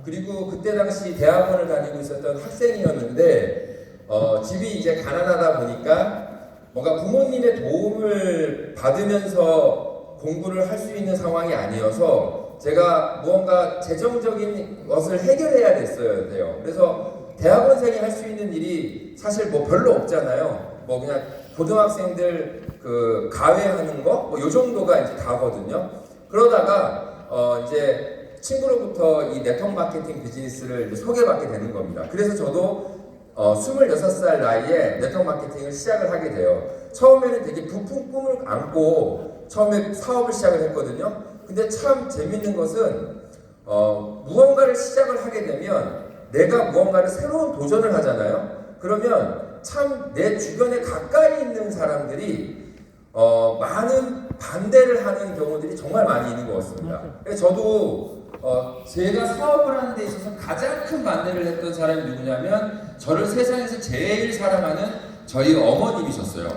그리고 그때 당시 대학원을 다니고 있었던 학생이었는데 집이 이제 가난하다 보니까 뭔가 부모님의 도움을 받으면서 공부를 할 수 있는 상황이 아니어서 제가 무언가 재정적인 것을 해결해야 됐어요. 그래서 대학원생이 할 수 있는 일이 사실 뭐 별로 없잖아요. 뭐 그냥 고등학생들 그 가외하는 거 뭐 요 정도가 이제 다거든요. 그러다가 이제 친구로부터 이 네트워크 마케팅 비즈니스를 소개받게 되는 겁니다. 그래서 저도 26살 나이에 네트워크 마케팅을 시작을 하게 돼요. 처음에는 되게 부푼 꿈을 안고 처음에 사업을 시작을 했거든요. 근데 참 재밌는 것은 무언가를 시작을 하게 되면 내가 무언가를 새로운 도전을 하잖아요. 그러면 참 내 주변에 가까이 있는 사람들이 많은 반대를 하는 경우들이 정말 많이 있는 것 같습니다. 그래서 저도 제가 사업을 하는 데 있어서 가장 큰 반대를 했던 사람이 누구냐면 저를 세상에서 제일 사랑하는 저희 어머님이셨어요.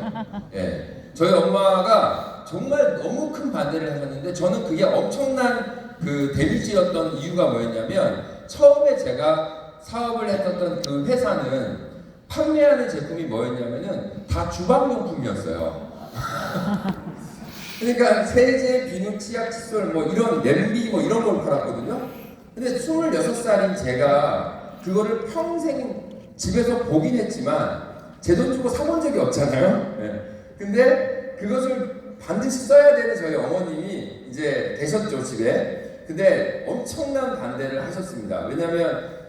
예, 저희 엄마가 정말 너무 큰 반대를 하셨는데 저는 그게 엄청난 그 데미지였던 이유가 뭐였냐면 처음에 제가 사업을 했었던 그 회사는 판매하는 제품이 뭐였냐면은 다 주방용품이었어요. 그러니까 세제, 비누, 치약, 칫솔 뭐 이런 냄비 뭐 이런 걸 팔았거든요. 근데 26살인 제가 그거를 평생 집에서 보긴 했지만 제 돈 주고 사본 적이 없잖아요. 네. 근데 그것을 반드시 써야 되는 저희 어머님이 이제 계셨죠, 집에. 근데 엄청난 반대를 하셨습니다. 왜냐면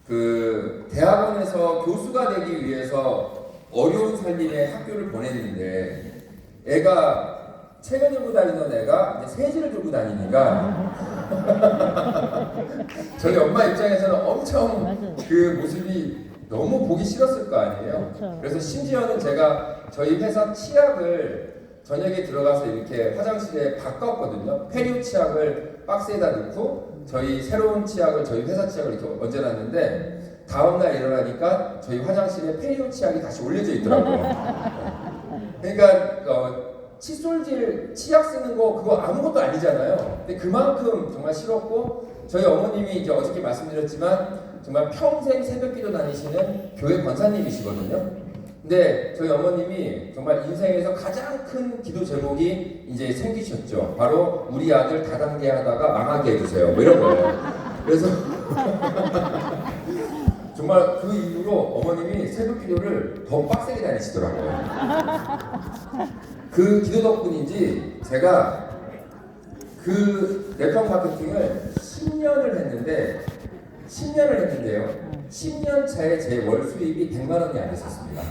그 대학원에서 교수가 되기 위해서 어려운 살림에 학교를 보냈는데 애가 책을 들고 다니던 애가 이제 세제를 들고 다니니까 저희 엄마 입장에서는 엄청 그 모습이 너무 보기 싫었을 거 아니에요. 그래서 심지어는 제가 저희 회사 치약을 저녁에 들어가서 이렇게 화장실에 바꿨거든요. 페리오 치약을 박스에다 넣고 저희 새로운 치약을 저희 회사 치약을 이렇게 얹어놨는데 다음날 일어나니까 저희 화장실에 페리오 치약이 다시 올려져 있더라고요. 그러니까 칫솔질 치약 쓰는 거 그거 아무것도 아니잖아요. 근데 그만큼 정말 싫었고 저희 어머님이 이제 어저께 말씀드렸지만 정말 평생 새벽기도 다니시는 교회 권사님이시거든요. 근데 저희 어머님이 정말 인생에서 가장 큰 기도 제목이 이제 생기셨죠. 바로 우리 아들 다단계 하다가 망하게 해주세요. 뭐 이런 거예요. 그래서 정말 그 이후로 어머님이 새벽 기도를 더 빡세게 다니시더라고요. 그 기도 덕분인지 제가 그 네트워크 마케팅을 10년을 했는데요. 10년 차에 제 월 수입이 100만 원이 안 됐었습니다.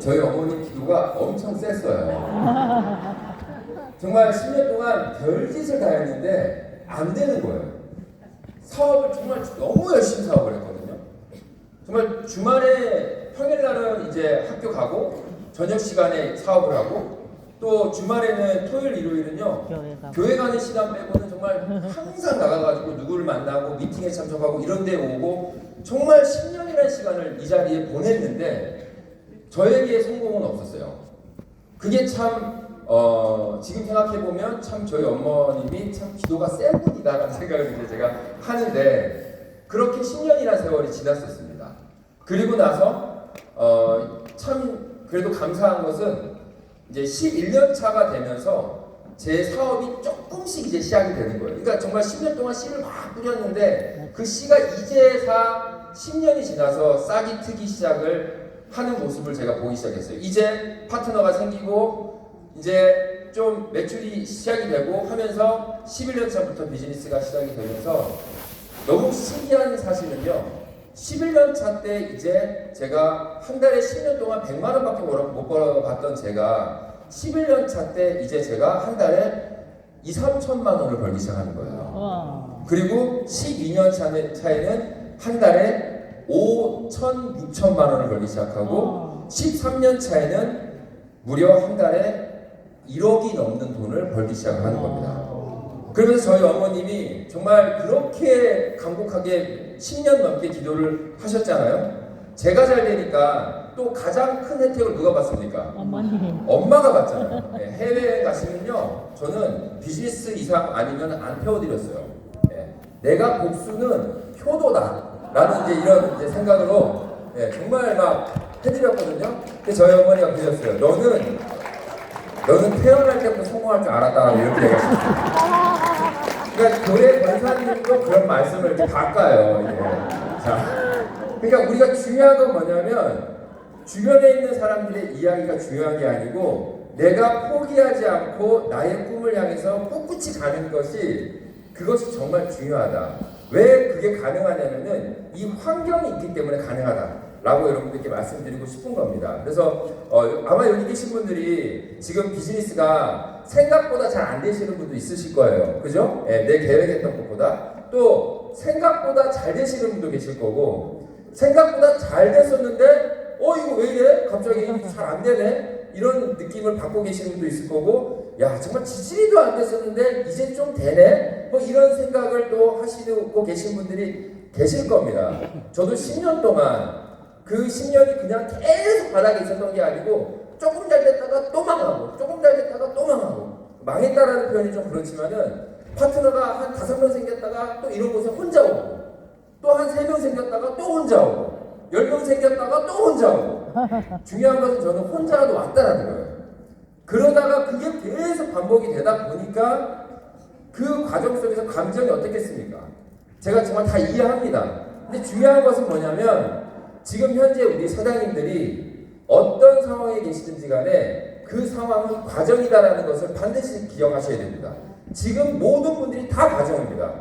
저희 어머님 기도가 엄청 셌어요. 정말 10년 동안 별짓을 다 했는데 안 되는 거예요. 사업을 정말 너무 열심히 사업을 했거든요. 정말 주말에 평일날은 이제 학교 가고 저녁 시간에 사업을 하고 또 주말에는 토요일 일요일은요 교회 가는 시간 빼고는 정말 항상 나가가지고 누구를 만나고 미팅에 참석하고 이런 데 오고 정말 10년이라는 시간을 이 자리에 보냈는데 저에게 성공은 없었어요. 그게 참 지금 생각해보면 참 저희 어머님이 참 기도가 센 분이다라는 생각을 이제 제가 하는데 그렇게 10년이라는 세월이 지났었습니다. 그리고 나서 참 그래도 감사한 것은 이제 11년 차가 되면서 제 사업이 조금씩 이제 시작이 되는 거예요. 그러니까 정말 10년 동안 씨를 막 뿌렸는데 그 씨가 이제사 10년이 지나서 싹이 트기 시작을 하는 모습을 제가 보기 시작했어요. 이제 파트너가 생기고 이제 좀 매출이 시작이 되고 하면서 11년 차부터 비즈니스가 시작이 되면서 너무 신기한 사실은요. 11년 차 때 이제 제가 한 달에 10년 동안 100만 원밖에 못 벌어봤던 제가 11년 차 때 이제 제가 한 달에 2, 3천만 원을 벌기 시작하는 거예요. 그리고 12년 차에는 한 달에 5천, 6천만 원을 벌기 시작하고 13년 차에는 무려 한 달에 1억이 넘는 돈을 벌기 시작하는 겁니다. 그러면서 저희 어머님이 정말 그렇게 간곡하게 10년 넘게 기도를 하셨잖아요. 제가 잘 되니까 또 가장 큰 혜택을 누가 받습니까? 엄마가 받잖아요. 네, 해외에 가시면요 저는 비즈니스 이상 아니면 안 태워드렸어요. 네, 내가 복수는 효도다라는 이제 이런 이제 생각으로 정말 막 해드렸거든요. 근데 저희 어머니가 그러셨어요. 너는 태어날 때부터 성공할 줄 알았다 이렇게 얘기하셨어요. 그러니까 교회 권사님도 그런 말씀을 이렇게 바꿔요. 이제. 자, 그러니까 우리가 중요한 건 뭐냐면 주변에 있는 사람들의 이야기가 중요한 게 아니고 내가 포기하지 않고 나의 꿈을 향해서 꿋꿋이 가는 것이 그것이 정말 중요하다. 왜 그게 가능하냐면은 이 환경이 있기 때문에 가능하다라고 여러분들께 말씀드리고 싶은 겁니다. 그래서 아마 여기 계신 분들이 지금 비즈니스가 생각보다 잘 안 되시는 분도 있으실 거예요. 그죠? 내 계획했던 것보다. 또 생각보다 잘 되시는 분도 계실 거고 생각보다 잘 됐었는데 이거 왜 이래? 갑자기 잘 안 되네? 이런 느낌을 받고 계시는 분도 있을 거고 야 정말 지지리도 안 됐었는데 이제 좀 되네? 뭐 이런 생각을 또 하시고 계신 분들이 계실 겁니다. 저도 10년 동안 그 10년이 그냥 계속 바닥에 있었던 게 아니고 조금 잘 됐다가 또 망하고 조금 잘 됐다가 또 망하고 망했다라는 표현이 좀 그렇지만은 파트너가 한 5명 생겼다가 또 이런 곳에 혼자 오고 또 한 3명 생겼다가 또 혼자 오고 10명 생겼다가 또 혼자 오고 중요한 것은 저는 혼자라도 왔다라는 거예요. 그러다가 그게 계속 반복이 되다 보니까 그 과정 속에서 감정이 어떻겠습니까? 제가 정말 다 이해합니다. 근데 중요한 것은 뭐냐면 지금 현재 우리 사장님들이 어떤 상황에 계시든지 간에 그 상황은 과정이다라는 것을 반드시 기억하셔야 됩니다. 지금 모든 분들이 다 과정입니다.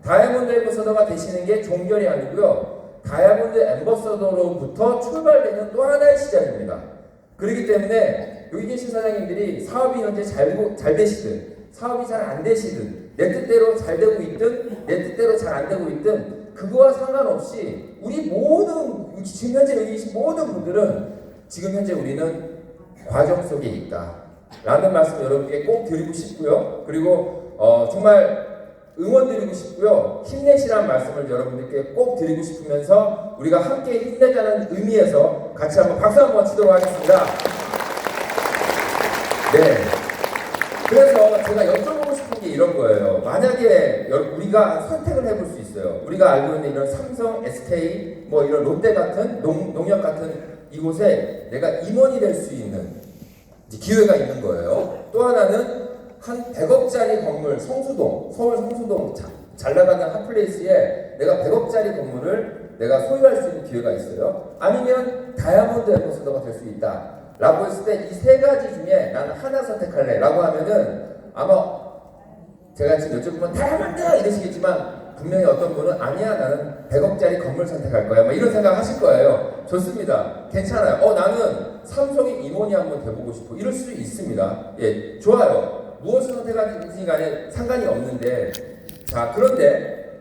다이아몬드 앰버서더가 되시는 게 종결이 아니고요. 다이아몬드 앰버서더로부터 출발되는 또 하나의 시작입니다. 그렇기 때문에 여기 계신 사장님들이 사업이 현재 잘 되시든 사업이 잘 안 되시든 내 뜻대로 잘 되고 있든 내 뜻대로 잘 안 되고 있든 그거와 상관없이 우리 모든 지금 현재 여기 계신 모든 분들은 지금 현재 우리는 과정 속에 있다 라는 말씀 여러분께 꼭 드리고 싶고요. 그리고 정말 응원드리고 싶고요. 힘내시라는 말씀을 여러분들께 꼭 드리고 싶으면서 우리가 함께 힘내자는 의미에서 같이 한번 박수 한번 치도록 하겠습니다. 네. 그래서 제가 여쭤보고 싶은 게 이런 거예요. 만약에 우리가 선택을 해볼 수 있어요. 우리가 알고 있는 이런 삼성, SK, 뭐 이런 롯데 같은 농협 같은 이곳에 내가 임원이 될 수 있는 기회가 있는 거예요. 또 하나는 한 100억짜리 건물, 성수동, 서울 성수동 잘 나가는 핫플레이스에 내가 100억짜리 건물을 내가 소유할 수 있는 기회가 있어요. 아니면 다이아몬드 앰버서더가 될 수 있다. 라고 했을 때 이 세 가지 중에 나는 하나 선택할래 라고 하면은 아마 제가 지금 여쭤보면 다이아몬드 이러시겠지만 분명히 어떤 분은 아니야 나는 100억짜리 건물 선택할 거야 뭐 이런 생각 하실 거예요. 좋습니다. 괜찮아요. 나는 삼성의 임원이 한번 돼보고 싶어 이럴 수 있습니다. 예, 좋아요. 무엇을 선택하든지 간에 상관이 없는데 자 그런데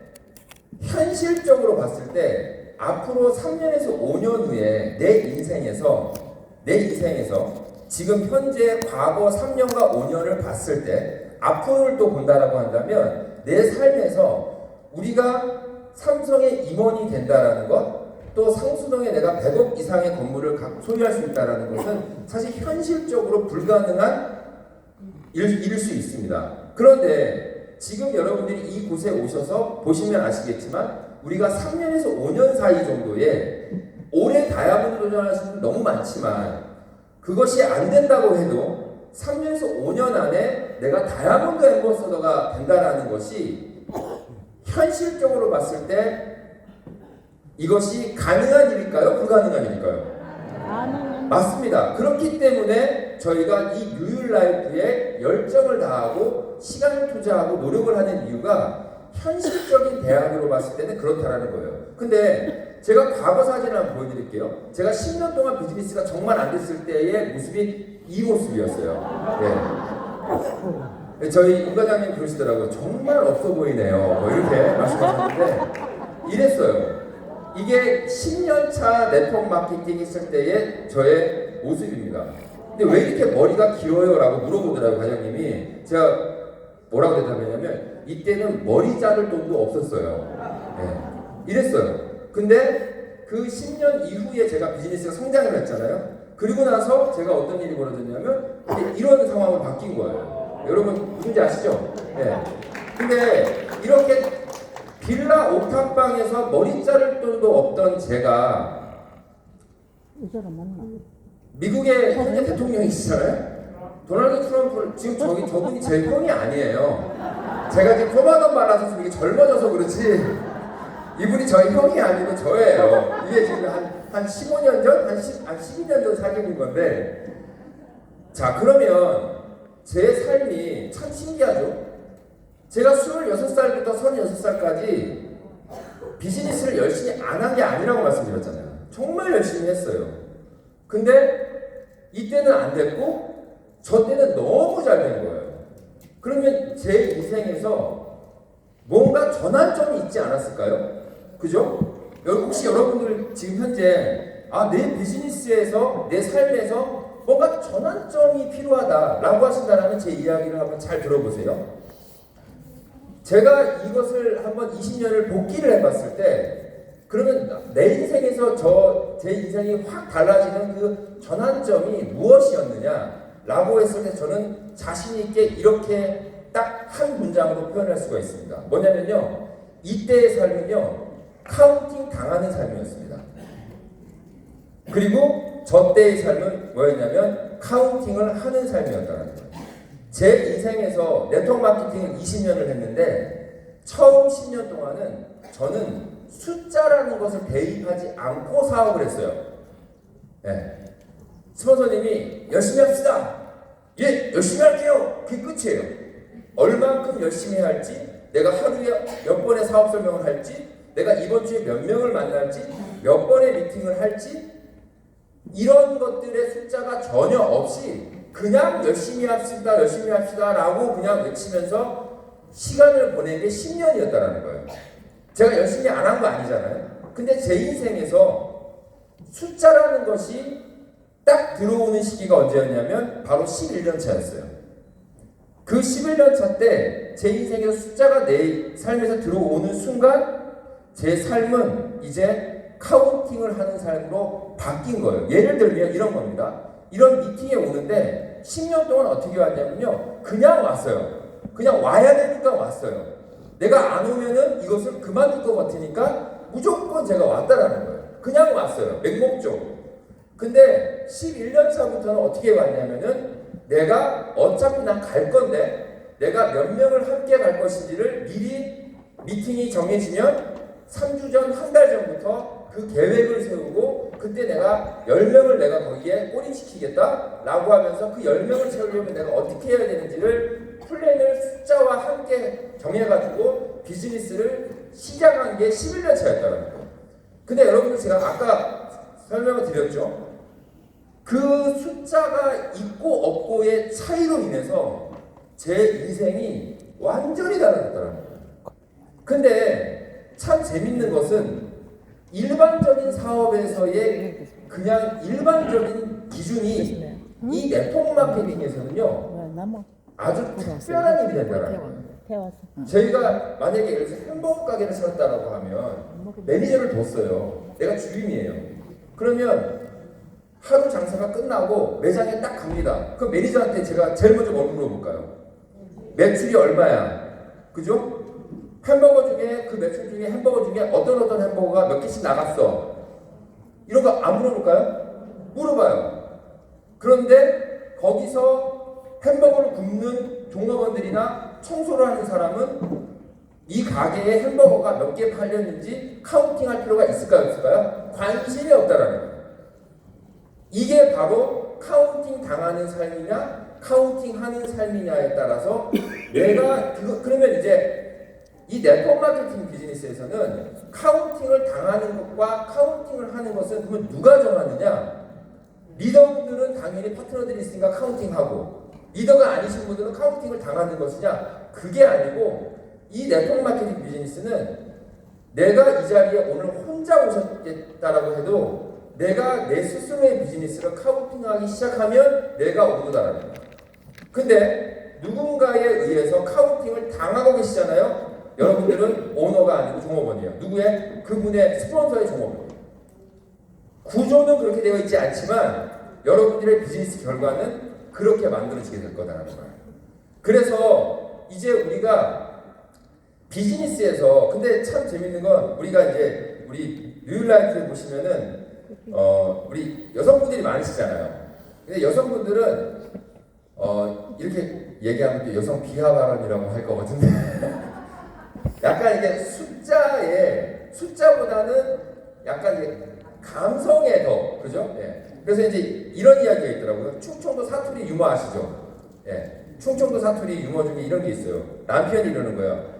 현실적으로 봤을 때 앞으로 3년에서 5년 후에 내 인생에서 지금 현재 과거 3년과 5년을 봤을 때 앞으로를 또 본다라고 한다면 내 삶에서 우리가 삼성의 임원이 된다라는 것 또 성수동에 내가 100억 이상의 건물을 소유할 수 있다라는 것은 사실 현실적으로 불가능한 일일 수 있습니다. 그런데 지금 여러분들이 이곳에 오셔서 보시면 아시겠지만 우리가 3년에서 5년 사이 정도에 올해 다이아몬드 도전하시는 분 너무 많지만 그것이 안 된다고 해도 3년에서 5년 안에 내가 다이아몬드 앰버서더가 된다라는 것이 현실적으로 봤을 때 이것이 가능한 일일까요? 불가능한 일일까요? 맞습니다. 그렇기 때문에 저희가 이 뉴율라이프에 열정을 다하고 시간을 투자하고 노력을 하는 이유가 현실적인 대안으로 봤을 때는 그렇다라는 거예요. 근데 제가 과거 사진을 한번 보여드릴게요. 제가 10년 동안 비즈니스가 정말 안 됐을 때의 모습이 이 모습이었어요. 네. 저희 임 과장님 그러시더라고요. 정말 없어 보이네요. 뭐 이렇게 말씀하셨는데 이랬어요. 이게 10년차 네트워크 마케팅 했을 때의 저의 모습입니다. 근데 왜 이렇게 머리가 길어요? 라고 물어보더라고요, 과장님이. 제가 뭐라고 대답했냐면 이때는 머리 자를 돈도 없었어요. 네. 이랬어요. 근데 그 10년 이후에 제가 비즈니스가 성장을 했잖아요. 그리고 나서 제가 어떤 일이 벌어졌냐면 이런 상황으로 바뀐 거예요. 여러분 누군지 아시죠? 네. 근데 이렇게 빌라 옥탑방에서 머리 자를 돈도 없던 제가 미국의 현재 대통령이시잖아요. 도널드 트럼프 지금 저분이 제 형이 아니에요. 제가 지금 포마돈 발라서 좀 이게 젊어져서 그렇지 이분이 저희 형이 아니고 저예요. 이게 지금 한 15년 전? 한 12년 전 사귀는 건데 자 그러면 제 삶이 참 신기하죠. 제가 26살부터 36살까지 비즈니스를 열심히 안 한 게 아니라고 말씀드렸잖아요. 정말 열심히 했어요. 근데 이때는 안 됐고 저 때는 너무 잘 된 거예요. 그러면 제 인생에서 뭔가 전환점이 있지 않았을까요? 그죠? 혹시 여러분들 지금 현재 내 비즈니스에서 내 삶에서 뭔가 전환점이 필요하다라고 하신다면 제 이야기를 한번 잘 들어보세요. 제가 이것을 한번 20년을 복기를 해봤을 때 그러면 내 인생에서 제 인생이 확 달라지는 그 전환점이 무엇이었느냐라고 했을 때 저는 자신 있게 이렇게 딱 한 문장으로 표현할 수가 있습니다. 뭐냐면요, 이때의 삶은요 카운팅 당하는 삶이었습니다. 그리고 저 때의 삶은 뭐였냐면 카운팅을 하는 삶이었다는 거예요. 제 인생에서 네트워크 마케팅을 20년을 했는데 처음 10년 동안은 저는 숫자라는 것을 대입하지 않고 사업을 했어요. 네. 스폰서님이 열심히 합시다. 예, 열심히 할게요. 그게 끝이에요. 얼만큼 열심히 할지, 내가 하루에 몇 번의 사업 설명을 할지, 내가 이번 주에 몇 명을 만날지, 몇 번의 미팅을 할지, 이런 것들의 숫자가 전혀 없이 그냥 열심히 합시다, 열심히 합시다 라고 그냥 외치면서 시간을 보낸 게 10년이었다는 거예요. 제가 열심히 안 한 거 아니잖아요. 근데 제 인생에서 숫자라는 것이 딱 들어오는 시기가 언제였냐면 바로 11년 차였어요. 그 11년 차 때 제 인생에서 숫자가 내 삶에서 들어오는 순간 제 삶은 이제 카운팅을 하는 삶으로 바뀐 거예요. 예를 들면 이런 겁니다. 이런 미팅에 오는데 10년 동안 어떻게 왔냐면요, 그냥 왔어요. 그냥 와야 되니까 왔어요. 내가 안 오면은 이것을 그만둘 것 같으니까 무조건 제가 왔다라는 거예요. 그냥 왔어요. 맹목적으로. 근데 11년 차부터는 어떻게 왔냐면은 내가 어차피 난 갈 건데 내가 몇 명을 함께 갈 것인지를 미리 미팅이 정해지면 3주 전, 한 달 전부터 그 계획을 세우고 그때 내가 10명을 내가 거기에 꼬림시키겠다 라고 하면서 그 10명을 채우려면 내가 어떻게 해야 되는지를 플랜을 숫자와 함께 정해가지고 비즈니스를 시작한 게 11년 차였다는 거예요. 근데 여러분들 제가 아까 설명을 드렸죠. 그 숫자가 있고 없고의 차이로 인해서 제 인생이 완전히 달라졌다는 거예요. 근데 참 재밌는 것은 일반적인 사업에서의 그냥 일반적인 기준이 이 네트워크 마케팅에서는요 아주 특별한 일이 된다는 거예요. 저희가 만약에 예를 들어서 햄버거 가게를 차렸다라고 하면 매니저를 뒀어요. 내가 주인이에요. 그러면 하루 장사가 끝나고 매장에 딱 갑니다. 그럼 매니저한테 제가 제일 먼저 뭘 물어볼까요? 매출이 얼마야? 그죠? 햄버거 중에 그 매출 중에 햄버거 중에 어떤 햄버거가 몇 개씩 나갔어? 이런 거 안 물어볼까요? 물어봐요. 그런데 거기서 햄버거를 굽는 종업원들이나 청소를 하는 사람은 이 가게에 햄버거가 몇 개 팔렸는지 카운팅할 필요가 있을까요? 없을까요? 관심이 없다라는 거예요. 이게 바로 카운팅 당하는 삶이냐 카운팅하는 삶이냐에 따라서 내가 그러면 이제 이 네트워크 마케팅 비즈니스에서는 카운팅을 당하는 것과 카운팅을 하는 것은 그러면 누가 정하느냐? 리더분들은 당연히 파트너들이 있으니까 카운팅하고 리더가 아니신 분들은 카운팅을 당하는 것이냐? 그게 아니고 이 네트워크 마케팅 비즈니스는 내가 이 자리에 오늘 혼자 오셨겠다라고 해도 내가 내 스스로의 비즈니스를 카운팅하기 시작하면 내가 오르다라는 거야. 근데 누군가에 의해서 카운팅을 당하고 계시잖아요. 여러분들은 오너가 아니고 종업원이에요. 누구의? 그분의 스폰서의 종업원. 구조는 그렇게 되어 있지 않지만 여러분들의 비즈니스 결과는 그렇게 만들어지게 될 거다라는 거예요. 그래서 이제 우리가 비즈니스에서 근데 참 재밌는 건 우리가 이제 우리 뉴라이트에 보시면은 우리 여성분들이 많으시잖아요. 근데 여성분들은 이렇게 얘기하면 또 여성 비하 발언이라고 할 거거든요. 약간 이게 숫자보다는 약간 이제 감성에 더 그죠? 예. 그래서 이제 이런 이야기가 있더라고요. 충청도 사투리 유머 아시죠? 예. 충청도 사투리 유머 중에 이런 게 있어요. 남편이 이러는 거예요.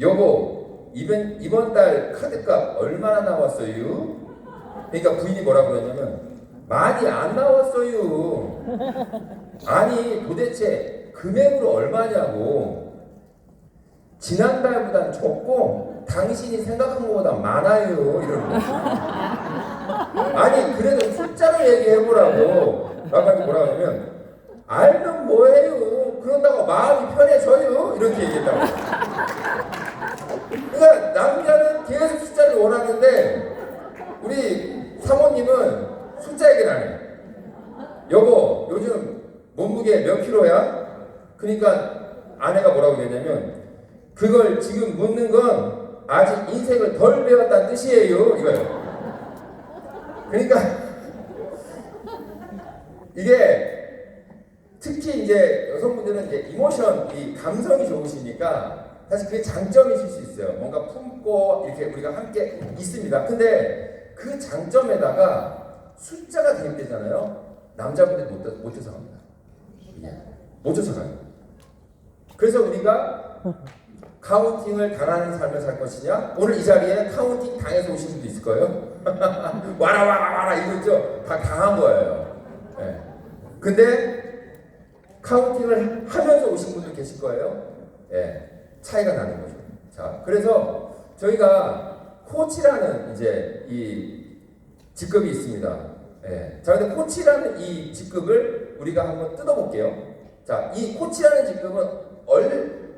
여보, 이번 달 카드값 얼마나 나왔어요? 그러니까 부인이 뭐라 그러냐면 많이 안 나왔어요. 아니 도대체 금액으로 얼마냐고. 지난달보단 적고 당신이 생각한 것보다 많아요. 이러는 거예요. 아니 그래도 숫자를 얘기해보라고. 남편이 뭐라 하냐면 알면 뭐해요. 그런다고 마음이 편해져요. 이렇게 얘기했다고. 그러니까 남자는 계속 숫자를 원하는데 우리 사모님은 숫자 얘기를 안 해. 여보 요즘 몸무게 몇 킬로야? 그러니까 아내가 뭐라고 얘기했냐면 그걸 지금 묻는 건 아직 인생을 덜 배웠다는 뜻이에요. 이거예요. 그러니까 이게 특히 이제 여성분들은 이제 이모션, 이 감성이 좋으시니까 사실 그게 장점이실 수 있어요. 뭔가 품고 이렇게 우리가 함께 있습니다. 근데 그 장점에다가 숫자가 대입되잖아요. 남자분들이 못 쫓아갑니다. 못 쫓아가요. 그래서 우리가 카운팅을 당하는 삶을 살 것이냐? 오늘 이 자리에 카운팅 당해서 오신 분도 있을 거예요. 와라 이거 있죠? 다 당한 거예요. 네. 근데 카운팅을 하면서 오신 분도 계실 거예요. 네. 차이가 나는 거죠. 자, 그래서 저희가 코치라는 이제 이 직급이 있습니다. 네. 자, 근데 코치라는 이 직급을 우리가 한번 뜯어볼게요. 자, 이 코치라는 직급은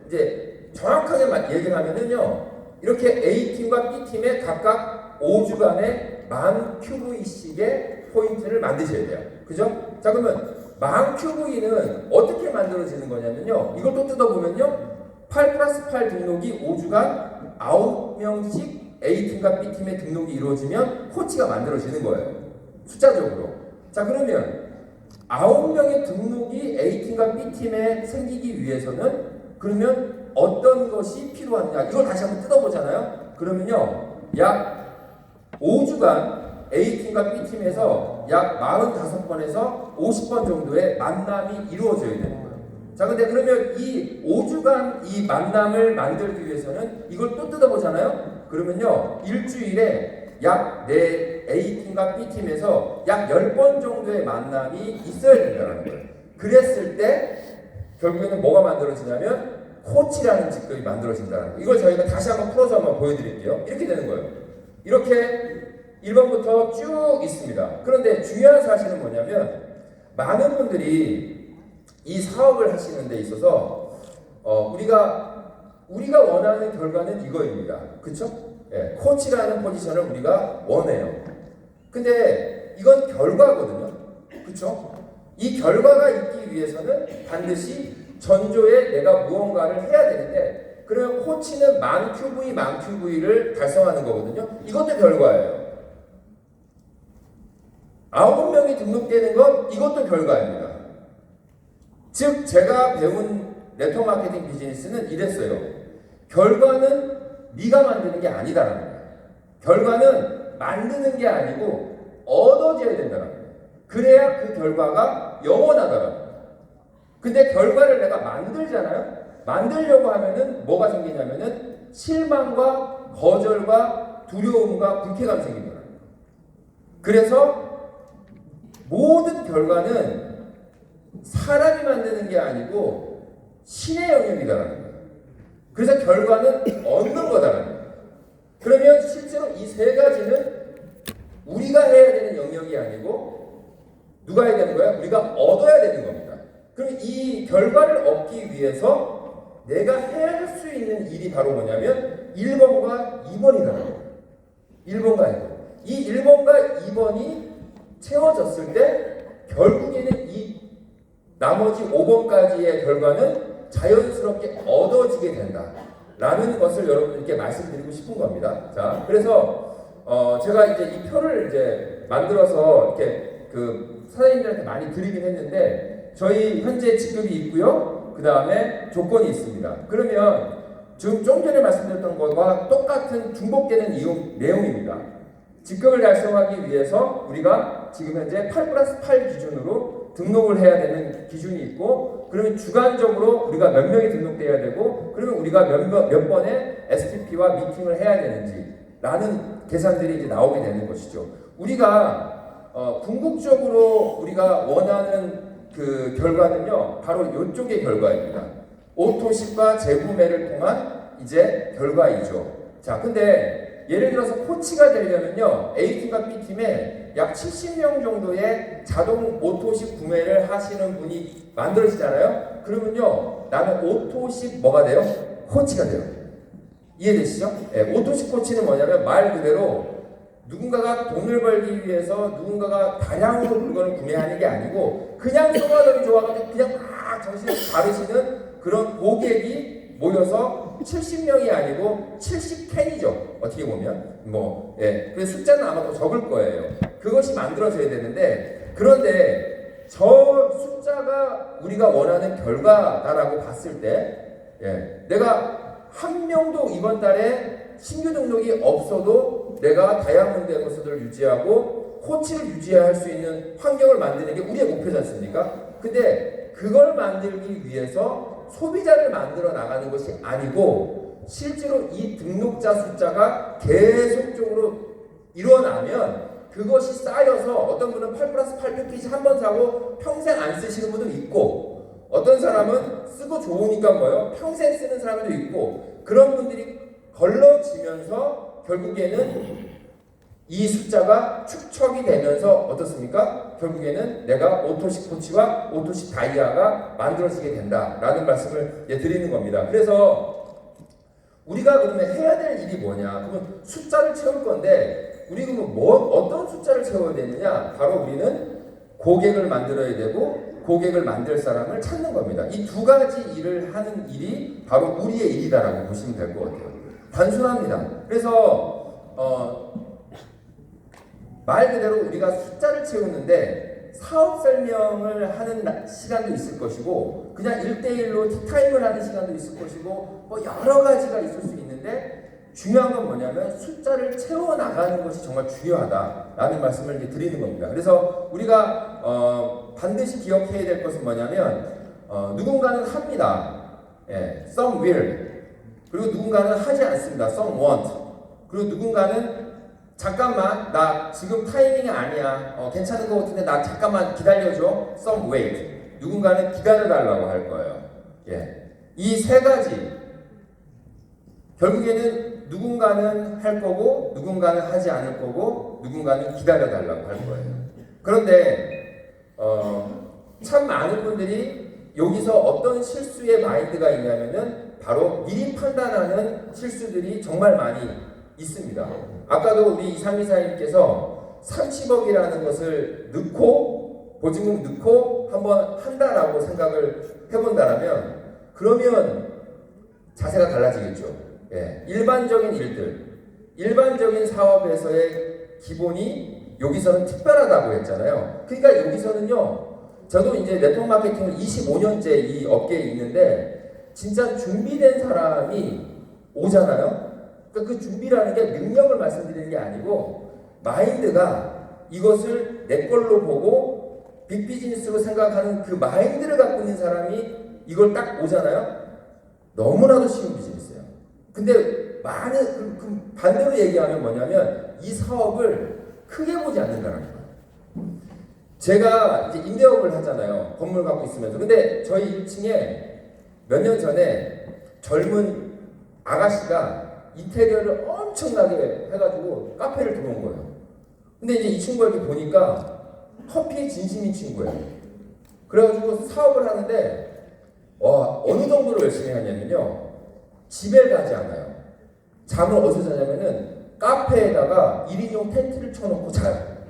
이제 정확하게 얘기를 하면은요, 이렇게 A팀과 B팀에 각각 5주간의 10,000QV씩의 포인트를 만드셔야 돼요. 그죠? 자, 그러면 10,000QV는 어떻게 만들어지는 거냐면요, 이걸 또 뜯어보면요, 8+8 등록이 5주간 9명씩 A팀과 B팀의 등록이 이루어지면 코치가 만들어지는 거예요. 숫자적으로. 자, 그러면 9명의 등록이 A팀과 B팀에 생기기 위해서는 그러면 어떤 것이 필요하느냐 이걸 다시 한번 뜯어보잖아요. 그러면요 약 5주간 A팀과 B팀에서 약 45번에서 50번 정도의 만남이 이루어져야 되는 거예요. 자, 근데 그러면 이 5주간 이 만남을 만들기 위해서는 이걸 또 뜯어보잖아요. 그러면요 일주일에 약 A팀과 B팀에서 약 10번 정도의 만남이 있어야 된다는 거예요. 그랬을 때 결국에는 뭐가 만들어지냐면 코치라는 직급이 만들어진다는 거예요. 이걸 저희가 다시 한번 풀어서 한번 보여드릴게요. 이렇게 되는 거예요. 이렇게 1번부터 쭉 있습니다. 그런데 중요한 사실은 뭐냐면 많은 분들이 이 사업을 하시는 데 있어서 우리가 원하는 결과는 이거입니다. 그쵸? 예, 코치라는 포지션을 우리가 원해요. 근데 이건 결과거든요. 그쵸? 이 결과가 있기 위해서는 반드시 전조에 내가 무언가를 해야 되는데 그러면 코치는 10,000QV를 달성하는 거거든요. 이것도 결과예요. 9명이 등록되는 건 이것도 결과입니다. 즉 제가 배운 네트워크 마케팅 비즈니스는 이랬어요. 결과는 네가 만드는 게 아니다라는 거예요. 결과는 만드는 게 아니고 얻어져야 된다는 거예요. 그래야 그 결과가 영원하다라는 거예요. 근데 결과를 내가 만들잖아요. 만들려고 하면은 뭐가 생기냐면은 실망과 거절과 두려움과 불쾌감이 생깁니다. 그래서 모든 결과는 사람이 만드는 게 아니고 신의 영역이다라는 거예요. 그래서 결과는 얻는 거다라는 거예요. 그러면 실제로 이 세 가지는 우리가 해야 되는 영역이 아니고 누가 해야 되는 거야? 우리가 얻어야 되는 겁니다. 그럼 이 결과를 얻기 위해서 내가 해야 할 수 있는 일이 바로 뭐냐면 1번과 2번이라는 거예요. 1번과 2번. 이 1번과 2번이 채워졌을 때 결국에는 이 나머지 5번까지의 결과는 자연스럽게 얻어지게 된다. 라는 것을 여러분들께 말씀드리고 싶은 겁니다. 자, 그래서 제가 이제 이 표를 이제 만들어서 이렇게 그 사장님들한테 많이 드리긴 했는데 저희 현재 직급이 있고요. 그 다음에 조건이 있습니다. 그러면 지금 좀 전에 말씀드렸던 것과 똑같은 중복되는 내용입니다. 직급을 달성하기 위해서 우리가 지금 현재 8+8 기준으로 등록을 해야 되는 기준이 있고, 그러면 주간적으로 우리가 몇 명이 등록돼야 되고, 그러면 우리가 몇 번의 SPP와 미팅을 해야 되는지 라는 계산들이 이제 나오게 되는 것이죠. 우리가 궁극적으로 우리가 원하는 그 결과는요, 바로 이쪽의 결과입니다. 오토십과 재구매를 통한 이제 결과이죠. 자, 근데 예를 들어서 코치가 되려면요, A팀과 B팀에 약 70명 정도의 자동 오토십 구매를 하시는 분이 만들어지잖아요. 그러면요, 나는 오토십 뭐가 돼요? 코치가 돼요. 이해되시죠? 네, 오토십 코치는 뭐냐면 말 그대로 누군가가 돈을 벌기 위해서 누군가가 다량으로 물건을 구매하는 게 아니고 그냥 소화력이 좋아가지고 그냥 막 정신을 바르시는 그런 고객이 모여서 70명이 아니고 70캔이죠. 어떻게 보면 그래서 숫자는 아마 더 적을 거예요. 그것이 만들어져야 되는데, 그런데 저 숫자가 우리가 원하는 결과다라고 봤을 때, 내가 한 명도 이번 달에 신규 등록이 없어도 내가 다이아몬드 앰버서더를 유지하고 코치를 유지할 수 있는 환경을 만드는 게 우리의 목표지 않습니까? 근데 그걸 만들기 위해서 소비자를 만들어 나가는 것이 아니고 실제로 이 등록자 숫자가 계속적으로 일어나면 그것이 쌓여서 어떤 분은 8+8 패키지 한 번 사고 평생 안 쓰시는 분도 있고, 어떤 사람은 쓰고 좋으니까 평생 쓰는 사람도 있고, 그런 분들이 걸러지면서 결국에는 이 숫자가 축적이 되면서 어떻습니까? 결국에는 내가 오토식 코치와 오토식 다이아가 만들어지게 된다라는 말씀을 드리는 겁니다. 그래서 우리가 그러면 해야 될 일이 뭐냐? 그러면 숫자를 채울 건데 우리 그러면 어떤 숫자를 채워야 되느냐? 바로 우리는 고객을 만들어야 되고 고객을 만들 사람을 찾는 겁니다. 이 두 가지 일을 하는 일이 바로 우리의 일이다라고 보시면 될 것 같아요. 단순합니다. 그래서 말 그대로 우리가 숫자를 채우는데 사업 설명을 하는 시간도 있을 것이고 그냥 1대1로 티타임을 하는 시간도 있을 것이고 여러 가지가 있을 수 있는데, 중요한 건 뭐냐면 숫자를 채워나가는 것이 정말 중요하다라는 말씀을 드리는 겁니다. 그래서 우리가 반드시 기억해야 될 것은 뭐냐면 누군가는 합니다. some will. 그리고 누군가는 하지 않습니다. some won't. 그리고 누군가는 잠깐만, 나 지금 타이밍이 아니야. 괜찮은 것 같은데 나 잠깐만 기다려줘. some wait. 누군가는 기다려달라고 할 거예요. 이 세 가지. 결국에는 누군가는 할 거고, 누군가는 하지 않을 거고, 누군가는 기다려달라고 할 거예요. 그런데 참 많은 분들이 여기서 어떤 실수의 마인드가 있냐면은 바로 미리 판단하는 실수들이 정말 많이 있습니다. 아까도 우리 이상미사님께서 30억이라는 것을 넣고 보증금 넣고 한번 한다라고 생각을 해본다라면 그러면 자세가 달라지겠죠. 일반적인 일들, 일반적인 사업에서의 기본이 여기서는 특별하다고 했잖아요. 그러니까 여기서는요, 저도 이제 네트워크 마케팅을 25년째 이 업계에 있는데 진짜 준비된 사람이 오잖아요. 그러니까 그 준비라는 게 능력을 말씀드리는 게 아니고 마인드가 이것을 내 걸로 보고 빅비즈니스로 생각하는 그 마인드를 갖고 있는 사람이 이걸 딱 오잖아요. 너무나도 쉬운 비즈니스예요. 근데 많은 그 반대로 얘기하면 뭐냐면 이 사업을 크게 보지 않는다는 거예요. 제가 이제 임대업을 하잖아요. 건물 갖고 있으면서. 근데 저희 1층에 몇 년 전에 젊은 아가씨가 인테리어를 엄청나게 해가지고 카페를 들어온 거예요. 근데 이제 이 친구가 이렇게 보니까 커피에 진심인 친구예요. 그래가지고 사업을 하는데 어느 정도로 열심히 하냐면요, 집에 가지 않아요. 잠을 어디서 자냐면은 카페에다가 1인용 텐트를 쳐놓고 자요.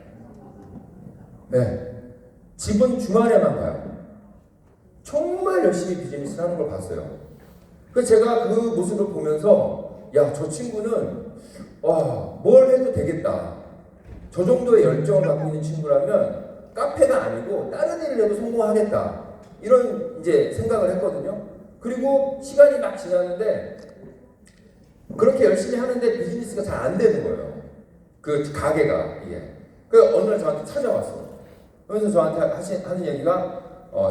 집은 주말에만 가요. 정말 열심히 비즈니스를 하는 걸 봤어요. 그래서 제가 그 모습을 보면서 야, 저 친구는 뭘 해도 되겠다. 저 정도의 열정을 갖고 있는 친구라면 카페가 아니고 다른 일을 해도 성공하겠다. 이런 이제 생각을 했거든요. 그리고 시간이 막 지났는데 그렇게 열심히 하는데 비즈니스가 잘 안 되는 거예요. 그 가게가 이게. 그 어느 날 저한테 찾아왔어. 그래서 저한테 하는 얘기가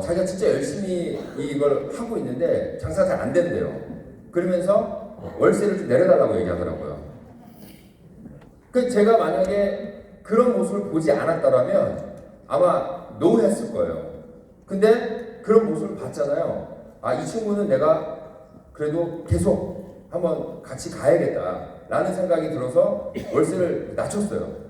자기가 진짜 열심히 이걸 하고 있는데 장사가 잘 안 된대요. 그러면서 월세를 좀 내려달라고 얘기하더라고요. 그 제가 만약에 그런 모습을 보지 않았더라면 아마 노 했을 거예요. 근데 그런 모습을 봤잖아요. 이 친구는 내가 그래도 계속 한번 같이 가야겠다라는 생각이 들어서 월세를 낮췄어요.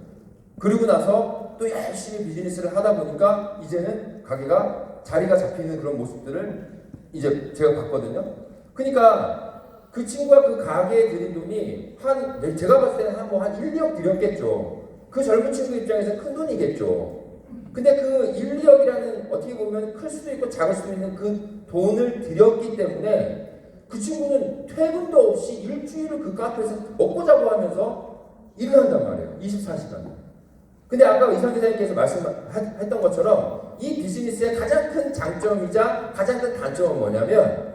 그리고 나서 또 열심히 비즈니스를 하다 보니까 이제는 가게가 자리가 잡히는 그런 모습들을 이제 제가 봤거든요. 그러니까 그 친구가 그 가게에 들인 돈이 제가 봤을 때는 한 1, 2억 들였겠죠. 그 젊은 친구 입장에서 큰 돈이겠죠. 근데 그 1, 2억이라는 어떻게 보면 클 수도 있고 작을 수도 있는 그 돈을 들였기 때문에 그 친구는 퇴근도 없이 일주일을 그 카페에서 먹고 자고 하면서 일을 한단 말이에요. 24시간. 근데 아까 이상 기자님께서 말씀했던 것처럼 이 비즈니스의 가장 큰 장점이자 가장 큰 단점은 뭐냐면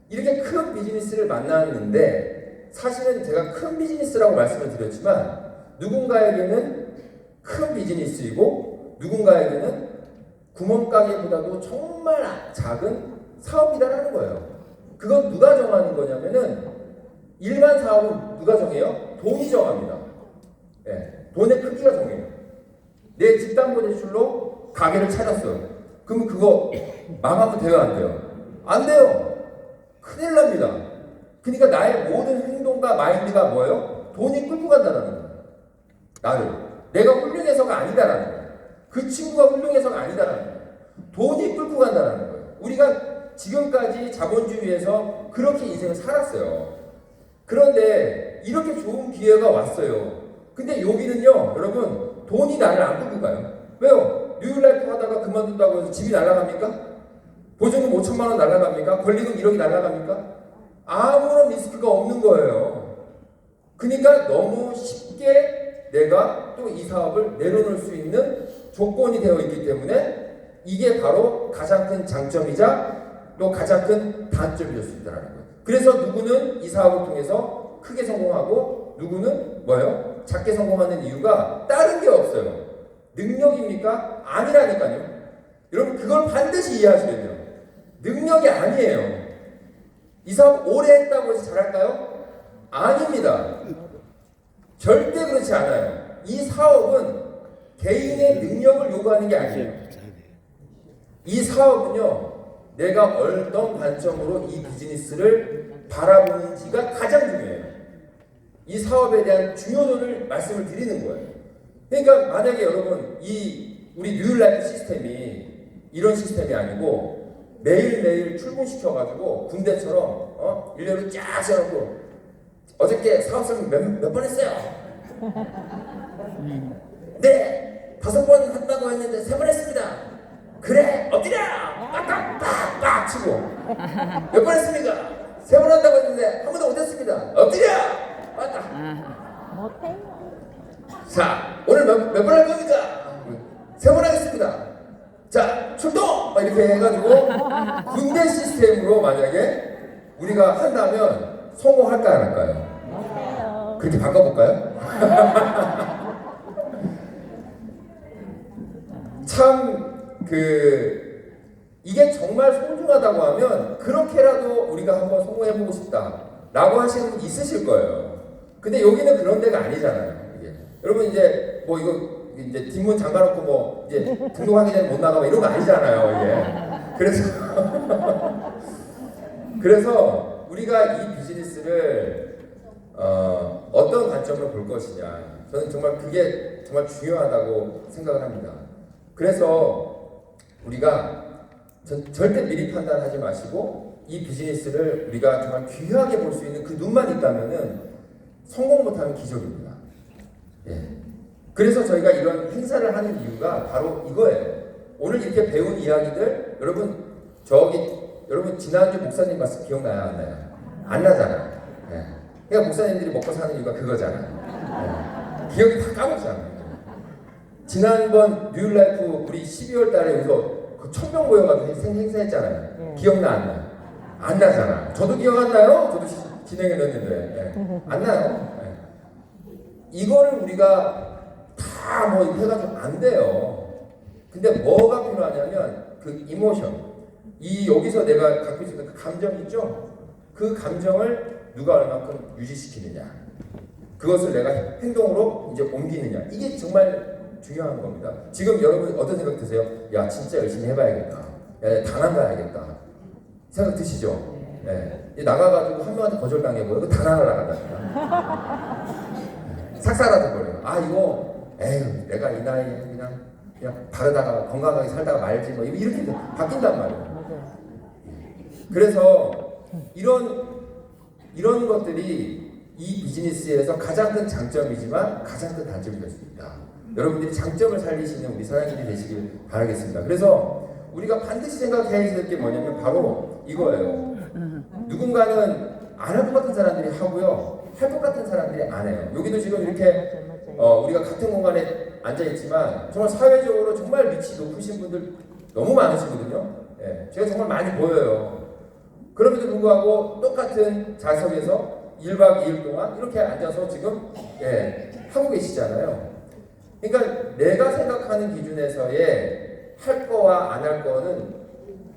이렇게 큰 비즈니스를 만났는데 사실은 제가 큰 비즈니스라고 말씀을 드렸지만 누군가에게는 큰 비즈니스이고 누군가에게는 구멍가게보다도 정말 작은 사업이다라는 거예요. 그건 누가 정하는 거냐면은 일반 사업은 누가 정해요? 돈이 정합니다. 예, 돈의 크기가 정해요. 내 집담보대출로 가게를 차렸어요. 그러면 그거 망하면 돼요, 안 돼요? 안 돼요. 큰일 납니다. 그러니까 나의 모든 행동과 마인드가 뭐예요? 돈이 끌고 간다는 거예요. 나를. 내가 훌륭해서가 아니다라는 거예요. 그 친구가 훌륭해서가 아니다라는 거예요. 돈이 끌고 간다는 거예요. 우리가 지금까지 자본주의에서 그렇게 인생을 살았어요. 그런데 이렇게 좋은 기회가 왔어요. 근데 여기는요, 여러분, 돈이 나를 안 끌고 가요. 왜요? 뉴라이프 하다가 그만둔다고 해서 집이 날아갑니까? 보증금 5천만 원 날아갑니까? 권리금 1억이 날아갑니까? 아무런 리스크가 없는 거예요. 그러니까 너무 쉽게 내가 또 이 사업을 내려놓을 수 있는 조건이 되어 있기 때문에 이게 바로 가장 큰 장점이자 또 가장 큰 단점이 될 수 있다는 거예요. 그래서 누구는 이 사업을 통해서 크게 성공하고 누구는 뭐예요? 작게 성공하는 이유가 다른 게 없어요. 능력입니까? 아니라니까요. 여러분 그걸 반드시 이해하셔야 돼요. 능력이 아니에요. 이 사업 오래 했다고 해서 잘할까요? 아닙니다. 절대 그렇지 않아요. 이 사업은 개인의 능력을 요구하는 게 아니에요. 이 사업은요, 내가 어떤 관점으로 이 비즈니스를 바라보는지가 가장 중요해요. 이 사업에 대한 중요도를 말씀을 드리는 거예요. 그러니까 만약에 여러분 우리 뉴라이프 시스템이 이런 시스템이 아니고 매일매일 출근시켜가지고 군대처럼 일렬로 쫙 세워놓고 어저께 사업설명 몇 번 했어요? 네, 5번 한다고 했는데 3번 했습니다. 그래, 엎드려! 빡빡빡 치고 몇 번 했습니까? 3번 한다고 했는데 한 번도 못했습니다. 엎드려! 맞다. 못해. 자, 오늘 몇 번 할 겁니까? 3번 하겠습니다. 자, 출동! 막 이렇게 해가지고 군대 시스템으로 만약에 우리가 한다면 성공할까 안 할까요? 못해요. 그렇게 바꿔볼까요? 참 이게 정말 소중하다고 하면 그렇게라도 우리가 한번 성공해보고 싶다라고 하시는 분 있으실 거예요. 근데 여기는 그런 데가 아니잖아요. 이게. 여러분 이제 뭐 이거 이제 뒷문 잠가놓고 뭐 이제 등록하기 전에 못 나가고 이런 거 아니잖아요. 이게. 그래서 우리가 이 비즈니스를 어떤 관점으로 볼 것이냐, 저는 정말 그게 정말 중요하다고 생각을 합니다. 그래서 우리가 절대 미리 판단하지 마시고 이 비즈니스를 우리가 정말 귀하게 볼 수 있는 그 눈만 있다면은 성공 못하면 기적입니다. 예. 그래서 저희가 이런 행사를 하는 이유가 바로 이거예요. 오늘 이렇게 배운 이야기들 여러분 지난주 목사님 말씀 기억나요 안 나요? 안 나잖아. 예. 그러니까 목사님들이 먹고 사는 이유가 그거잖아. 예. 기억이 다 까먹잖아. 지난번 뉴라이프 우리 12월 달에 여기서 그 1000명 모여가지고 행사했잖아요. 기억나 안 나? 안 나잖아. 저도 기억 안 나요. 저도 진행해놨는데 안 나요. 이거를 우리가 다 뭐 해가지고 안 돼요. 근데 뭐가 필요하냐면 그 이모션, 이 여기서 내가 갖고 있는 그 감정 있죠? 그 감정을 누가 얼마큼 유지시키느냐, 그것을 내가 행동으로 이제 옮기느냐, 이게 정말 중요한 겁니다. 지금 여러분 어떤 생각 드세요? 야, 진짜 열심히 해봐야겠다. 야, 당한 가야겠다. 생각 드시죠? 네. 나가가지고 한 명한테 거절당해버려. 그 다 나가라간다니까. 삭살하듯 버려요. 아, 이거, 에휴, 내가 이 나이에 그냥 바르다가 건강하게 살다가 말지, 뭐, 이렇게 바뀐단 말이에요. 그래서, 이런 것들이 이 비즈니스에서 가장 큰 장점이지만 가장 큰 단점이 될 수 있다. 여러분들이 장점을 살리시는 우리 사장님이 되시길 바라겠습니다. 그래서 우리가 반드시 생각해야 될 게 뭐냐면 바로 이거예요. 누군가는 안 할 것 같은 사람들이 하고요, 할 것 같은 사람들이 안 해요. 여기도 지금 이렇게 우리가 같은 공간에 앉아 있지만 정말 사회적으로 정말 위치 높으신 분들 너무 많으시거든요. 예, 제가 정말 많이 보여요. 그럼에도 불구하고 똑같은 좌석에서 1박 2일 동안 이렇게 앉아서 지금 하고 계시잖아요. 그러니까 내가 생각하는 기준에서의 할 거와 안 할 거는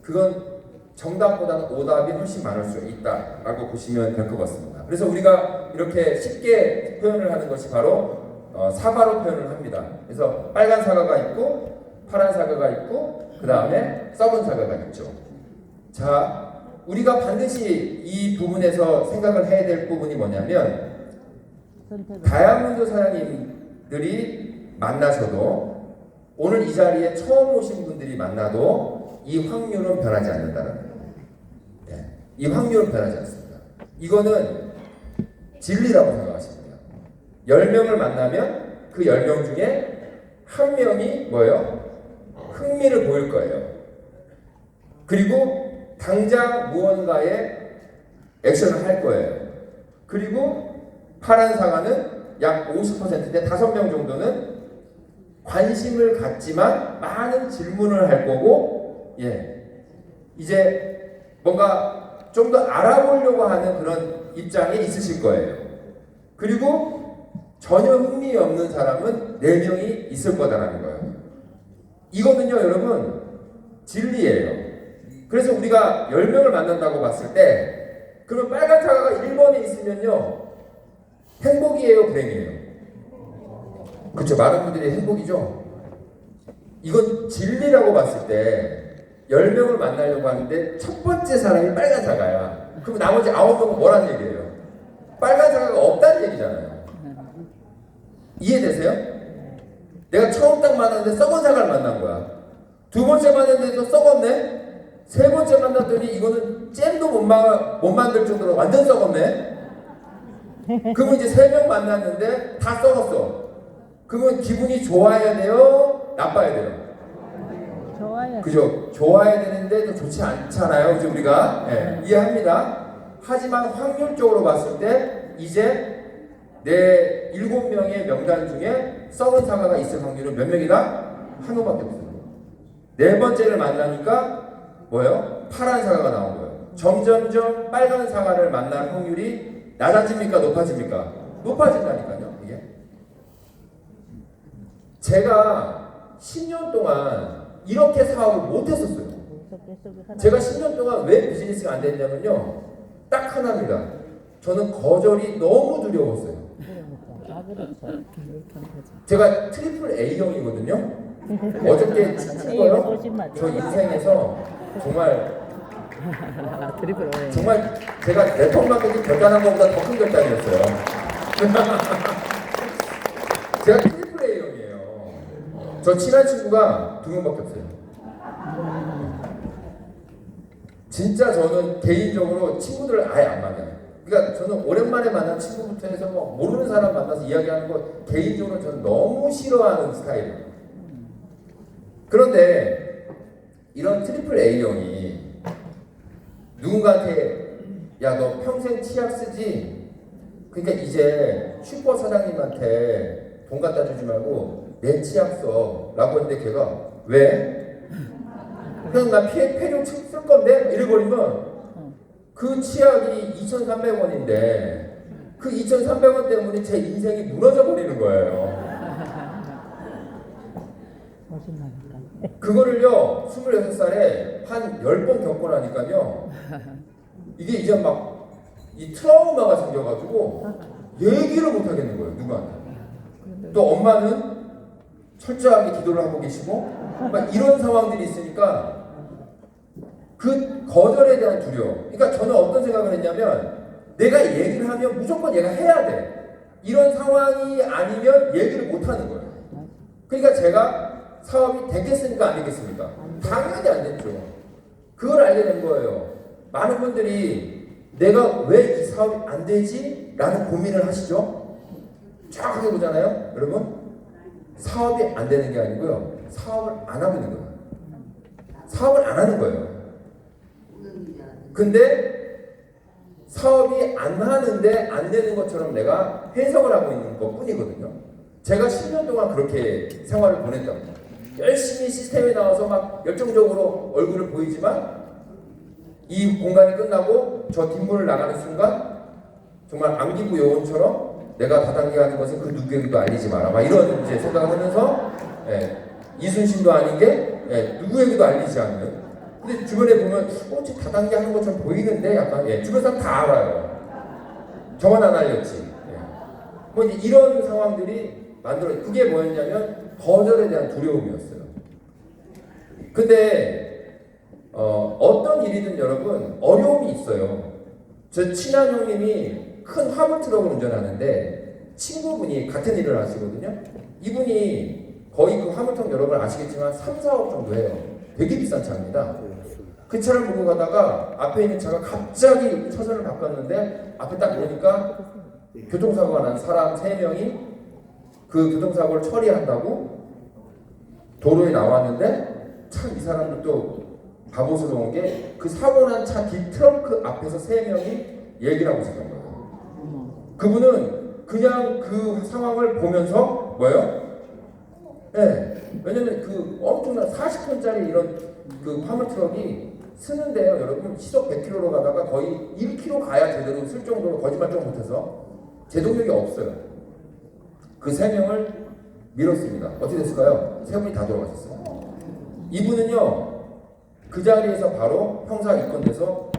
그건 정답보다는 오답이 훨씬 많을 수 있다라고 보시면 될 것 같습니다. 그래서 우리가 이렇게 쉽게 표현을 하는 것이 바로 사과로 표현을 합니다. 그래서 빨간 사과가 있고 파란 사과가 있고 그 다음에 썩은 사과가 있죠. 자, 우리가 반드시 이 부분에서 생각을 해야 될 부분이 뭐냐면 다이아몬드 사장님들이 만나셔도 오늘 이 자리에 처음 오신 분들이 만나도 이 확률은 변하지 않는다는 거예요. 이 확률은 변하지 않습니다. 이거는 진리라고 생각하시면 돼요. 10명을 만나면 그 10명 중에 한 명이 뭐예요? 흥미를 보일 거예요. 그리고 당장 무언가에 액션을 할 거예요. 그리고 파란 사과는 약 50%인데 5명 정도는 관심을 갖지만 많은 질문을 할 거고, 이제 뭔가 좀 더 알아보려고 하는 그런 입장에 있으실 거예요. 그리고 전혀 흥미 없는 사람은 4명이 있을 거다라는 거예요. 이거는요, 여러분, 진리예요. 그래서 우리가 10명을 만난다고 봤을 때, 그러면 빨간 사과가 1번에 있으면요, 행복이에요, 불행이에요? 그렇죠. 많은 분들이 행복이죠. 이건 진리라고 봤을 때 10명을 만나려고 하는데 첫 번째 사람이 빨간 사과야. 그럼 나머지 9명은 뭐라는 얘기예요? 빨간 사과가 없다는 얘기잖아요. 이해되세요? 내가 처음 딱 만났는데 썩은 사과를 만난 거야. 두 번째 만났는데도 썩었네? 세 번째 만났더니 이거는 잼도 못 만들 정도로 완전 썩었네? 그러면 이제 3명 만났는데 다 썩었어. 그러면 기분이 좋아야 돼요? 나빠야 돼요? 좋아요. 그죠? 좋아야 되는데 또 좋지 않잖아요. 그죠? 우리가 이해합니다. 하지만 확률적으로 봤을 때 이제 내 7명의 명단 중에 썩은 사과가 있을 확률은 몇 명이다? 한 명밖에 없어요. 네 번째를 만나니까 뭐예요? 파란 사과가 나온 거예요. 점점점 빨간 사과를 만날 확률이 낮아집니까? 높아집니까? 높아진다니까요. 이게 제가 10년 동안 이렇게 사업을 못했었어요. 제가 10년 동안 왜 비즈니스가 안 됐냐면요, 딱 하나입니다. 저는 거절이 너무 두려웠어요. 제가 트리플 A형이거든요. 어저께 친구요. 저 인생에서 정말 제가 네트워크 마케팅 결단한 것보다 더 큰 결단이었어요. 제가 트리플 A형이에요. 저 친한 친구가 2명밖에 없어요. 진짜 저는 개인적으로 친구들을 아예 안 만나요. 그러니까 저는 오랜만에 만난 친구부터 해서 뭐 모르는 사람 만나서 이야기하는 거 개인적으로 저는 너무 싫어하는 스타일이에요. 그런데 이런 트리플 A형이 누군가한테 야, 너 평생 치약 쓰지? 그러니까 이제 슈퍼 사장님한테 돈 갖다 주지 말고 내 치약 써 라고 했는데 걔가 왜? 그냥 나 폐렴 쓸 건데? 이래버리면 그 치약이 2,300원인데 그 2,300원 때문에 제 인생이 무너져 버리는 거예요. 그거를요 26살에 한 10번 겪고 나니까요 이게 이제 막 이 트라우마가 생겨가지고 얘기를 못 하겠는 거예요 누구한테. 또 엄마는 철저하게 기도를 하고 계시고 막 이런 상황들이 있으니까 그 거절에 대한 두려움. 그러니까 저는 어떤 생각을 했냐면 내가 얘기를 하면 무조건 얘가 해야 돼. 이런 상황이 아니면 얘기를 못 하는 거예요. 그러니까 제가 사업이 되겠습니까? 안 되겠습니까? 당연히 안 됐죠. 그걸 알게 된 거예요. 많은 분들이 내가 왜 이 사업이 안 되지? 라는 고민을 하시죠? 정확하게 보잖아요. 여러분 사업이 안 되는 게 아니고요. 사업을 안 하고 있는 거예요. 사업을 안 하는 거예요. 근데 사업이 안 하는데 안 되는 것처럼 내가 해석을 하고 있는 것 뿐이거든요. 제가 10년 동안 그렇게 생활을 보냈다고. 열심히 시스템에 나와서 막 열정적으로 얼굴을 보이지만 이 공간이 끝나고 저 뒷문을 나가는 순간 정말 안기부 요원처럼 내가 다단계 하는 것은 그 누구에게도 알리지 마라. 막 이런 이제 생각을 하면서 이순신도 아닌 게 누구에게도 알리지 않는. 근데 주변에 보면 쟤 다단계 하는 것처럼 보이는데 약간 주변 사람 다 알아요. 저만 안 알렸지. 뭐 이제 이런 상황들이 만들어. 그게 뭐였냐면 거절에 대한 두려움이었어요. 근데 어떤 일이든 여러분 어려움이 있어요. 저 친한 형님이 큰 화물 트럭을 운전하는데 친구분이 같은 일을 하시거든요. 이분이 거의 그 화물 트럭 여러분 아시겠지만 3, 4억 정도 해요. 되게 비싼 차입니다. 그 차를 몰고 가다가 앞에 있는 차가 갑자기 차선을 바꿨는데 앞에 딱 보니까 교통사고가 난 사람 3명이 그 교통사고를 처리한다고 도로에 나왔는데 참 이 사람도 또 바보스러운 게 그 사고 난 차 뒤 트렁크 앞에서 3명이 얘기를 하고 있었던 거예요. 그분은 그냥 그 상황을 보면서 뭐예요? 왜냐면 그 엄청난 40톤짜리 이런 그 화물 트럭이 쓰는데요, 여러분 시속 100km로 가다가 거의 1km 가야 제대로 쓸 정도로 거짓말 좀 못해서 제동력이 없어요. 그 3명을 밀었습니다. 어떻게 됐을까요? 3분이 다 돌아가셨어요. 이분은요 그 자리에서 바로 형사 입건돼서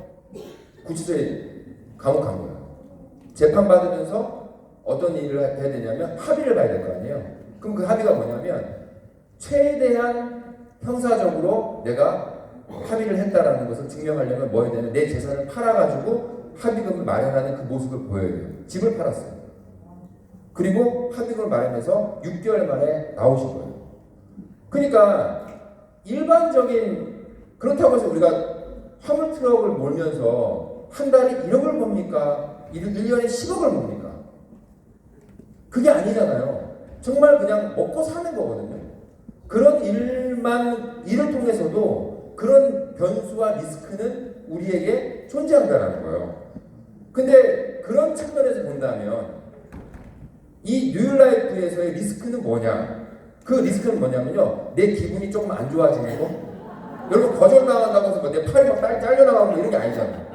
구치소에 감옥 간 거예요. 재판 받으면서 어떤 일을 해야 되냐면 합의를 봐야 될 거 아니에요. 그럼 그 합의가 뭐냐면 최대한 형사적으로 내가 합의를 했다라는 것을 증명하려면 뭐 해야 되냐면 내 재산을 팔아가지고 합의금을 마련하는 그 모습을 보여야 돼요. 집을 팔았어요. 그리고 합의금을 마련해서 6개월 만에 나오신 거예요. 그러니까 일반적인 그렇다고 해서 우리가 화물 트럭을 몰면서 한 달에 1억을 봅니까? 1년에 10억을 봅니까? 그게 아니잖아요. 정말 그냥 먹고 사는 거거든요. 그런 일을 통해서도 그런 변수와 리스크는 우리에게 존재한다는 거예요. 근데 그런 측면에서 본다면 이 뉴라이프에서의 리스크는 뭐냐? 그 리스크는 뭐냐면요. 내 기분이 조금 안 좋아지는 거. 여러분 거절당한다고 해서 내 팔이 막 잘려나가고 이런 게 아니잖아요.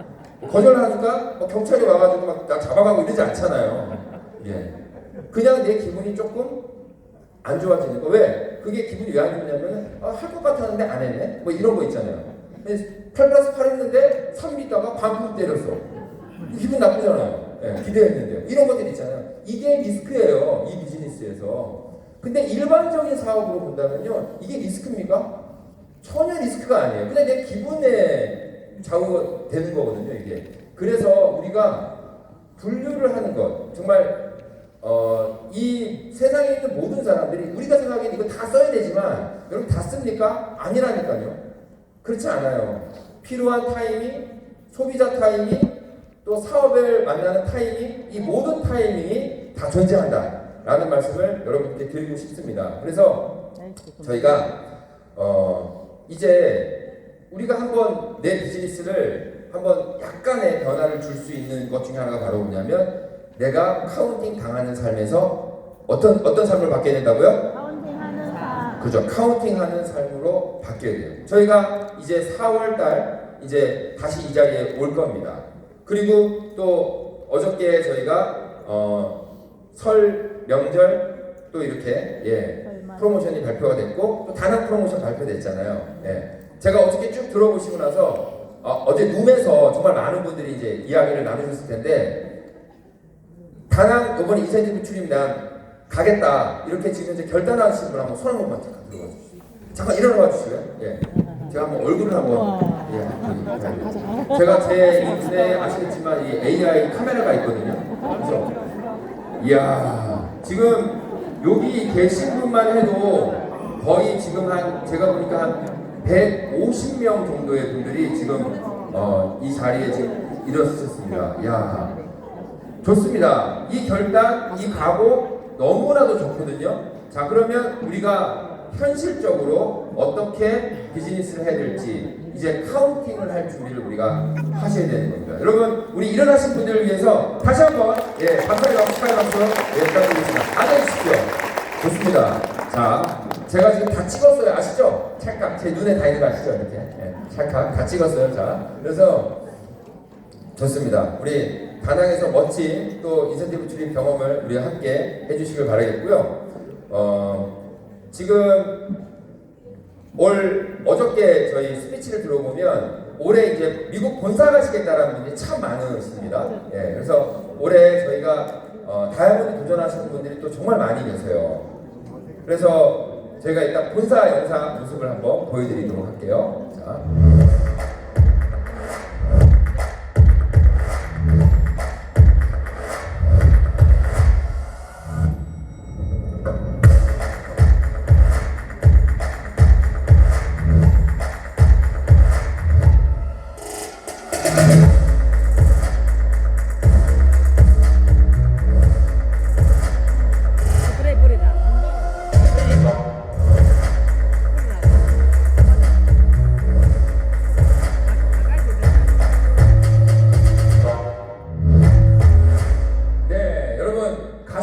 거절하니까 경찰이 와가지고 막 나 잡아가고 이러지 않잖아요. 그냥 내 기분이 조금 안 좋아지는 거. 왜? 그게 기분이 왜 안 좋냐면 할 것 같았는데 안 했네? 뭐 이런 거 있잖아요. 8+8 했는데 3일 있다가 반품 때렸어. 기분 나쁘잖아요. 기대했는데요. 이런 것들 있잖아요. 이게 리스크예요. 이 비즈니스에서. 근데 일반적인 사업으로 본다면요. 이게 리스크입니까? 전혀 리스크가 아니에요. 그냥 내 기분에 좌우가 되는 거거든요, 이게. 그래서 우리가 분류를 하는 것, 정말 이 세상에 있는 모든 사람들이 우리가 생각하기엔 이거 다 써야 되지만 여러분 다 씁니까? 아니라니까요. 그렇지 않아요. 필요한 타이밍, 소비자 타이밍, 또 사업을 만나는 타이밍, 이 모든 타이밍이 다 존재한다라는 말씀을 여러분께 드리고 싶습니다. 그래서 저희가 이제 우리가 한번 내 비즈니스를 한번 약간의 변화를 줄 수 있는 것 중에 하나가 바로 뭐냐면 내가 카운팅 당하는 삶에서 어떤 삶을 바뀌어야 된다고요? 카운팅하는 삶. 그죠. 카운팅하는 삶으로 바뀌어야 돼요. 저희가 이제 4월달 이제 다시 이 자리에 올 겁니다. 그리고 또 어저께 저희가 설 명절 또 이렇게 프로모션이 발표가 됐고 또 다른 프로모션 발표됐잖아요. 제가 어저께 쭉 들어보시고 나서 어제 룸에서 정말 많은 분들이 이제 이야기를 나누셨을 텐데 다낭 이번에 인센티브 출입 난 가겠다 이렇게 지금 이제 결단하신 분 한번 손 한 번만 잠깐 들어봐 주시죠. 잠깐 일어나 주시고요. 제가 한번 얼굴을 한번 제가 제 눈에 아시겠지만 이 AI 카메라가 있거든요. 그렇죠? 이야 지금 여기 계신 분만 해도 거의 지금 제가 보니까 한 150명 정도의 분들이 지금 이 자리에 지금 일어섰습니다. 이야 좋습니다. 이 결단, 이 각오 너무나도 좋거든요. 자 그러면 우리가 현실적으로 어떻게 비즈니스를 해야 될지 이제 카운팅을 할 준비를 우리가 하셔야 되는 겁니다. 여러분 우리 일어나신 분들을 위해서 다시 한번 감사의 박수, 축하의 박수 부탁드리겠습니다. 앉아주십시오. 좋습니다. 자 제가 지금 다 찍었어요. 아시죠? 찰칵 제 눈에 다 있는 거 아시죠? 이렇게 찰칵 다 찍었어요. 자 그래서 좋습니다. 우리 다낭에서 멋진 또 인센티브 출입 경험을 우리 함께 해주시길 바라겠고요. 지금 어저께 저희 스피치를 들어보면 올해 이제 미국 본사 가시겠다라는 분들이 참 많으십니다. 그래서 올해 저희가 다이아몬드 도전하시는 분들이 또 정말 많이 계세요. 그래서 저희가 일단 본사 영상 모습을 한번 보여드리도록 할게요. 자.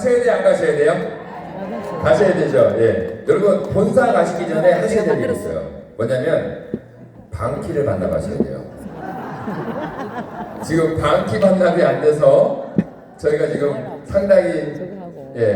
가셔야 돼요? 안 가셔야 돼요? 가셔야 되죠. 여러분 본사 가시기 전에 하셔야 될 일이 있어요. 뭐냐면 방키를 반납하셔야 돼요. 지금 방키 반납이 안 돼서 저희가 지금 상당히